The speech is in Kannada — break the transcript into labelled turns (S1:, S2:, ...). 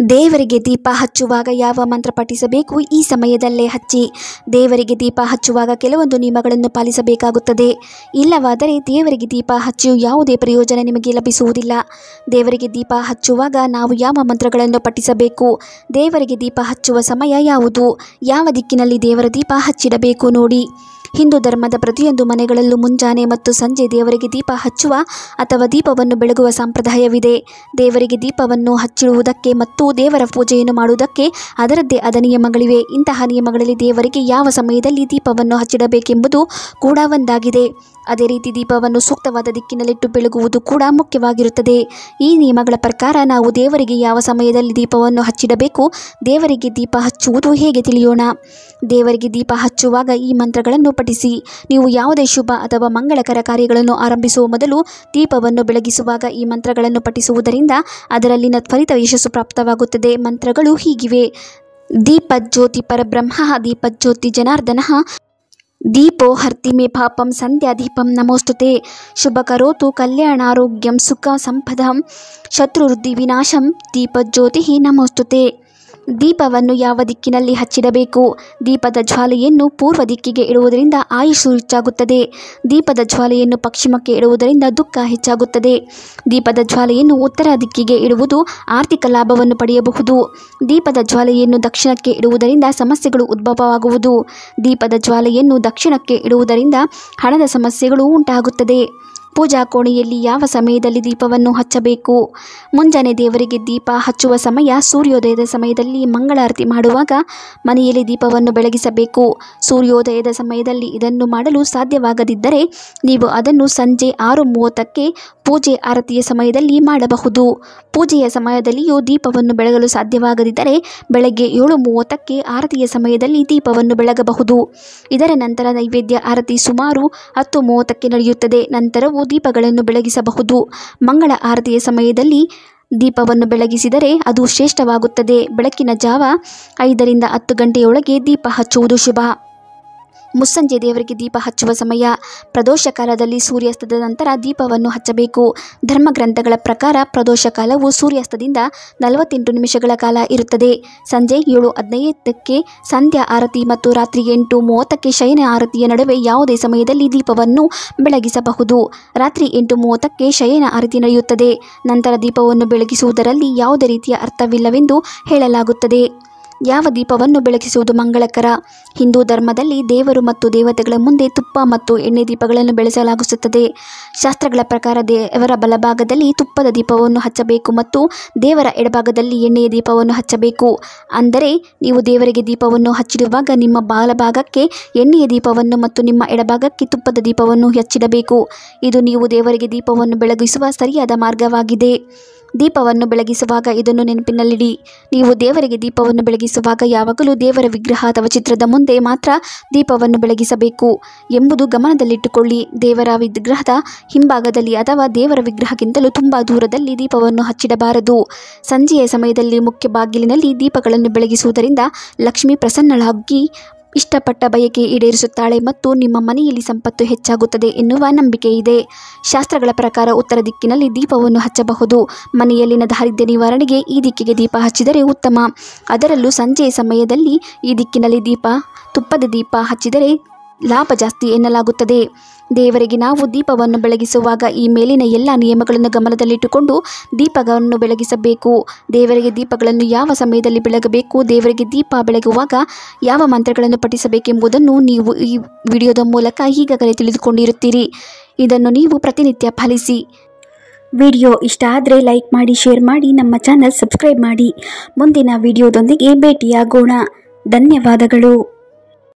S1: ದೇವರಿಗೆ ದೀಪ ಹಚ್ಚುವಾಗ ಯಾವ ಮಂತ್ರ ಪಠಿಸಬೇಕು? ಈ ಸಮಯದಲ್ಲೇ ಹಚ್ಚಿ. ದೇವರಿಗೆ ದೀಪ ಹಚ್ಚುವಾಗ ಕೆಲವೊಂದು ನಿಯಮಗಳನ್ನು ಪಾಲಿಸಬೇಕಾಗುತ್ತದೆ. ಇಲ್ಲವಾದರೆ ದೇವರಿಗೆ ದೀಪ ಹಚ್ಚಿ ಯಾವುದೇ ಪ್ರಯೋಜನ ನಿಮಗೆ ಲಭಿಸುವುದಿಲ್ಲ. ದೇವರಿಗೆ ದೀಪ ಹಚ್ಚುವಾಗ ನಾವು ಯಾವ ಮಂತ್ರಗಳನ್ನು ಪಠಿಸಬೇಕು? ದೇವರಿಗೆ ದೀಪ ಹಚ್ಚುವ ಸಮಯ ಯಾವುದು? ಯಾವ ದಿಕ್ಕಿನಲ್ಲಿ ದೇವರ ದೀಪ ಹಚ್ಚಿಡಬೇಕು ನೋಡಿ. ಹಿಂದೂ ಧರ್ಮದ ಪ್ರತಿಯೊಂದು ಮನೆಗಳಲ್ಲೂ ಮುಂಜಾನೆ ಮತ್ತು ಸಂಜೆ ದೇವರಿಗೆ ದೀಪ ಹಚ್ಚುವ ಅಥವಾ ದೀಪವನ್ನು ಬೆಳಗುವ ಸಂಪ್ರದಾಯವಿದೆ. ದೇವರಿಗೆ ದೀಪವನ್ನು ಹಚ್ಚಿಡುವುದಕ್ಕೆ ಮತ್ತು ದೇವರ ಪೂಜೆಯನ್ನು ಮಾಡುವುದಕ್ಕೆ ಅದರದ್ದೇ ಆದ ನಿಯಮಗಳಿವೆ. ಇಂತಹ ನಿಯಮಗಳಲ್ಲಿ ದೇವರಿಗೆ ಯಾವ ಸಮಯದಲ್ಲಿ ದೀಪವನ್ನು ಹಚ್ಚಿಡಬೇಕೆಂಬುದು ಕೂಡ ಒಂದಾಗಿದೆ. ಅದೇ ರೀತಿ ದೀಪವನ್ನು ಸೂಕ್ತವಾದ ದಿಕ್ಕಿನಲ್ಲಿಟ್ಟು ಬೆಳಗುವುದು ಕೂಡ ಮುಖ್ಯವಾಗಿರುತ್ತದೆ. ಈ ನಿಯಮಗಳ ಪ್ರಕಾರ ನಾವು ದೇವರಿಗೆ ಯಾವ ಸಮಯದಲ್ಲಿ ದೀಪವನ್ನು ಹಚ್ಚಿಡಬೇಕು, ದೇವರಿಗೆ ದೀಪ ಹಚ್ಚುವುದು ಹೇಗೆ ತಿಳಿಯೋಣ. ದೇವರಿಗೆ ದೀಪ ಹಚ್ಚುವಾಗ ಈ ಮಂತ್ರಗಳನ್ನು ಪಠಿಸಿ. ನೀವು ಯಾವುದೇ ಶುಭ ಅಥವಾ ಮಂಗಳಕರ ಕಾರ್ಯಗಳನ್ನು ಆರಂಭಿಸುವ ಮೊದಲು ದೀಪವನ್ನು ಬೆಳಗಿಸುವಾಗ ಈ ಮಂತ್ರಗಳನ್ನು ಪಠಿಸುವುದರಿಂದ ಅದರಲ್ಲಿನ ತ್ವರಿತ ಯಶಸ್ಸು ಪ್ರಾಪ್ತವಾಗುತ್ತದೆ. ಮಂತ್ರಗಳು ಹೀಗಿವೆ: ದೀಪಜ್ಯೋತಿ ಪರಬ್ರಹ್ಮ, ದೀಪಜ್ಯೋತಿ ಜನಾರ್ದನಃ, ದೀಪೋ ಹರ್ತಿ ಮೇ ಪಾಪಂ, ಸಂಧ್ಯಾ ದೀಪಂ ನಮೋಸ್ತುತೆ, ಶುಭ ಕರೋತು ಕಲ್ಯಾಣಾರೋಗ್ಯಂ ಸುಖ ಸಂಪದಂ, ಶತ್ರುವೃದ್ಧಿ ವಿನಾಶಂ, ದೀಪಜ್ಯೋತಿ ನಮೋಸ್ತುತೆ. ದೀಪವನ್ನು ಯಾವ ದಿಕ್ಕಿನಲ್ಲಿ ಹಚ್ಚಿಡಬೇಕು? ದೀಪದ ಜ್ವಾಲೆಯನ್ನು ಪೂರ್ವ ದಿಕ್ಕಿಗೆ ಇಡುವುದರಿಂದ ಆಯುಷು ಹೆಚ್ಚಾಗುತ್ತದೆ. ದೀಪದ ಜ್ವಾಲೆಯನ್ನು ಪಶ್ಚಿಮಕ್ಕೆ ಇಡುವುದರಿಂದ ದುಃಖ ಹೆಚ್ಚಾಗುತ್ತದೆ. ದೀಪದ ಜ್ವಾಲೆಯನ್ನು ಉತ್ತರ ದಿಕ್ಕಿಗೆ ಇಡುವುದು ಆರ್ಥಿಕ ಲಾಭವನ್ನು ಪಡೆಯಬಹುದು. ದೀಪದ ಜ್ವಾಲೆಯನ್ನು ದಕ್ಷಿಣಕ್ಕೆ ಇಡುವುದರಿಂದ ಸಮಸ್ಯೆಗಳು ಉದ್ಭವವಾಗುವುದು. ದೀಪದ ಜ್ವಾಲೆಯನ್ನು ದಕ್ಷಿಣಕ್ಕೆ ಇಡುವುದರಿಂದ ಹಣದ ಸಮಸ್ಯೆಗಳು ಉಂಟಾಗುತ್ತದೆ. ಪೂಜಾ ಕೋಣೆಯಲ್ಲಿ ಯಾವ ಸಮಯದಲ್ಲಿ ದೀಪವನ್ನು ಹಚ್ಚಬೇಕು? ಮುಂಜಾನೆ ದೇವರಿಗೆ ದೀಪ ಹಚ್ಚುವ ಸಮಯ ಸೂರ್ಯೋದಯದ ಸಮಯದಲ್ಲಿ ಮಂಗಳಾರತಿ ಮಾಡುವಾಗ ಮನೆಯಲ್ಲಿ ದೀಪವನ್ನು ಬೆಳಗಿಸಬೇಕು. ಸೂರ್ಯೋದಯದ ಸಮಯದಲ್ಲಿ ಇದನ್ನು ಮಾಡಲು ಸಾಧ್ಯವಾಗದಿದ್ದರೆ ನೀವು ಅದನ್ನು ಸಂಜೆ 6:30ಕ್ಕೆ ಪೂಜೆ ಆರತಿಯ ಸಮಯದಲ್ಲಿ ಮಾಡಬಹುದು. ಪೂಜೆಯ ಸಮಯದಲ್ಲಿಯೂ ದೀಪವನ್ನು ಬೆಳಗಲು ಸಾಧ್ಯವಾಗದಿದ್ದರೆ ಬೆಳಗ್ಗೆ 7:30ಕ್ಕೆ ಆರತಿಯ ಸಮಯದಲ್ಲಿ ದೀಪವನ್ನು ಬೆಳಗಬಹುದು. ಇದರ ನಂತರ ನೈವೇದ್ಯ ಆರತಿ ಸುಮಾರು 10:30ಕ್ಕೆ ನಡೆಯುತ್ತದೆ. ನಂತರವೂ ದೀಪಗಳನ್ನು ಬೆಳಗಿಸಬಹುದು. ಮಂಗಳ ಆರತಿಯ ಸಮಯದಲ್ಲಿ ದೀಪವನ್ನು ಬೆಳಗಿಸಿದರೆ ಅದು ಶ್ರೇಷ್ಠವಾಗುತ್ತದೆ. ಬೆಳಕಿನ ಜಾವ 5ರಿಂದ 10 ಗಂಟೆಯೊಳಗೆ ದೀಪ ಹಚ್ಚುವುದು ಶುಭ. ಮುಸ್ಸಂಜೆ ದೇವರಿಗೆ ದೀಪ ಹಚ್ಚುವ ಸಮಯ ಪ್ರದೋಷ ಕಾಲದಲ್ಲಿ ಸೂರ್ಯಾಸ್ತದ ನಂತರ ದೀಪವನ್ನು ಹಚ್ಚಬೇಕು. ಧರ್ಮಗ್ರಂಥಗಳ ಪ್ರಕಾರ ಪ್ರದೋಷ ಕಾಲವು ಸೂರ್ಯಾಸ್ತದಿಂದ 48 ನಿಮಿಷಗಳ ಕಾಲ ಇರುತ್ತದೆ. ಸಂಜೆ 7:15ಕ್ಕೆ ಸಂಧ್ಯಾ ಆರತಿ ಮತ್ತು ರಾತ್ರಿ 8:30ಕ್ಕೆ ಶಯನ ಆರತಿಯ ನಡುವೆ ಯಾವುದೇ ಸಮಯದಲ್ಲಿ ದೀಪವನ್ನು ಬೆಳಗಿಸಬಹುದು. ರಾತ್ರಿ 8:30ಕ್ಕೆ ಶಯನ ಆರತಿ ನಡೆಯುತ್ತದೆ. ನಂತರ ದೀಪವನ್ನು ಬೆಳಗಿಸುವುದರಲ್ಲಿ ಯಾವುದೇ ರೀತಿಯ ಅರ್ಥವಿಲ್ಲವೆಂದು ಹೇಳಲಾಗುತ್ತದೆ. ಯಾವ ದೀಪವನ್ನು ಬೆಳಗಿಸುವುದು ಮಂಗಳಕರ? ಹಿಂದೂ ಧರ್ಮದಲ್ಲಿ ದೇವರು ಮತ್ತು ದೇವತೆಗಳ ಮುಂದೆ ತುಪ್ಪ ಮತ್ತು ಎಣ್ಣೆ ದೀಪಗಳನ್ನು ಬೆಳೆಸಲಾಗುತ್ತದೆ. ಶಾಸ್ತ್ರಗಳ ಪ್ರಕಾರ ದೇವರ ಬಲಭಾಗದಲ್ಲಿ ತುಪ್ಪದ ದೀಪವನ್ನು ಹಚ್ಚಬೇಕು ಮತ್ತು ದೇವರ ಎಡಭಾಗದಲ್ಲಿ ಎಣ್ಣೆಯ ದೀಪವನ್ನು ಹಚ್ಚಬೇಕು. ಅಂದರೆ ನೀವು ದೇವರಿಗೆ ದೀಪವನ್ನು ಹಚ್ಚಿಡುವಾಗ ನಿಮ್ಮ ಬಲಭಾಗಕ್ಕೆ ಎಣ್ಣೆಯ ದೀಪವನ್ನು ಮತ್ತು ನಿಮ್ಮ ಎಡಭಾಗಕ್ಕೆ ತುಪ್ಪದ ದೀಪವನ್ನು ಹಚ್ಚಿಡಬೇಕು. ಇದು ನೀವು ದೇವರಿಗೆ ದೀಪವನ್ನು ಬೆಳಗಿಸುವ ಸರಿಯಾದ ಮಾರ್ಗವಾಗಿದೆ. ದೀಪವನ್ನು ಬೆಳಗಿಸುವಾಗ ಇದನ್ನು ನೆನಪಿನಲ್ಲಿಡಿ: ನೀವು ದೇವರಿಗೆ ದೀಪವನ್ನು ಬೆಳಗಿಸುವಾಗ ಯಾವಾಗಲೂ ದೇವರ ವಿಗ್ರಹ ಅಥವಾ ಚಿತ್ರದ ಮುಂದೆ ಮಾತ್ರ ದೀಪವನ್ನು ಬೆಳಗಿಸಬೇಕು ಎಂಬುದು ಗಮನದಲ್ಲಿಟ್ಟುಕೊಳ್ಳಿ. ದೇವರ ವಿಗ್ರಹದ ಹಿಂಭಾಗದಲ್ಲಿ ಅಥವಾ ದೇವರ ವಿಗ್ರಹಕ್ಕಿಂತಲೂ ತುಂಬ ದೂರದಲ್ಲಿ ದೀಪವನ್ನು ಹಚ್ಚಿಡಬಾರದು. ಸಂಜೆಯ ಸಮಯದಲ್ಲಿ ಮುಖ್ಯ ಬಾಗಿಲಿನಲ್ಲಿ ದೀಪಗಳನ್ನು ಬೆಳಗಿಸುವುದರಿಂದ ಲಕ್ಷ್ಮಿ ಪ್ರಸನ್ನಳಾಗಿ ಇಷ್ಟಪಟ್ಟ ಬಯಕೆ ಈಡೇರಿಸುತ್ತಾಳೆ ಮತ್ತು ನಿಮ್ಮ ಮನೆಯಲ್ಲಿ ಸಂಪತ್ತು ಹೆಚ್ಚಾಗುತ್ತದೆ ಎನ್ನುವ ನಂಬಿಕೆ ಇದೆ. ಶಾಸ್ತ್ರಗಳ ಪ್ರಕಾರ ಉತ್ತರ ದಿಕ್ಕಿನಲ್ಲಿ ದೀಪವನ್ನು ಹಚ್ಚಬಹುದು. ಮನೆಯಲ್ಲಿನ ದಾರಿದ್ರ್ಯ ನಿವಾರಣೆಗೆ ಈ ದಿಕ್ಕಿಗೆ ದೀಪ ಹಚ್ಚಿದರೆ ಉತ್ತಮ. ಅದರಲ್ಲೂ ಸಂಜೆಯ ಸಮಯದಲ್ಲಿ ಈ ದಿಕ್ಕಿನಲ್ಲಿ ತುಪ್ಪದ ದೀಪ ಹಚ್ಚಿದರೆ ಲಾಭ ಜಾಸ್ತಿ ಎನ್ನಲಾಗುತ್ತದೆ. ದೇವರಿಗೆ ನಾವು ದೀಪವನ್ನು ಬೆಳಗಿಸುವಾಗ ಈ ಮೇಲಿನ ಎಲ್ಲ ನಿಯಮಗಳನ್ನು ಗಮನದಲ್ಲಿಟ್ಟುಕೊಂಡು ದೀಪವನ್ನು ಬೆಳಗಿಸಬೇಕು. ದೇವರಿಗೆ ದೀಪಗಳನ್ನು ಯಾವ ಸಮಯದಲ್ಲಿ ಬೆಳಗಬೇಕು, ದೇವರಿಗೆ ದೀಪ ಬೆಳಗುವಾಗ ಯಾವ ಮಂತ್ರಗಳನ್ನು ಪಠಿಸಬೇಕೆಂಬುದನ್ನು ನೀವು ಈ ವಿಡಿಯೋದ ಮೂಲಕ ಈಗಾಗಲೇ ತಿಳಿದುಕೊಂಡಿರುತ್ತೀರಿ. ಇದನ್ನು ನೀವು ಪ್ರತಿನಿತ್ಯ ಪಾಲಿಸಿ. ವಿಡಿಯೋ ಇಷ್ಟ ಆದರೆ ಲೈಕ್ ಮಾಡಿ, ಶೇರ್ ಮಾಡಿ, ನಮ್ಮ ಚಾನಲ್ ಸಬ್ಸ್ಕ್ರೈಬ್ ಮಾಡಿ. ಮುಂದಿನ ವಿಡಿಯೋದೊಂದಿಗೆ ಭೇಟಿಯಾಗೋಣ. ಧನ್ಯವಾದಗಳು.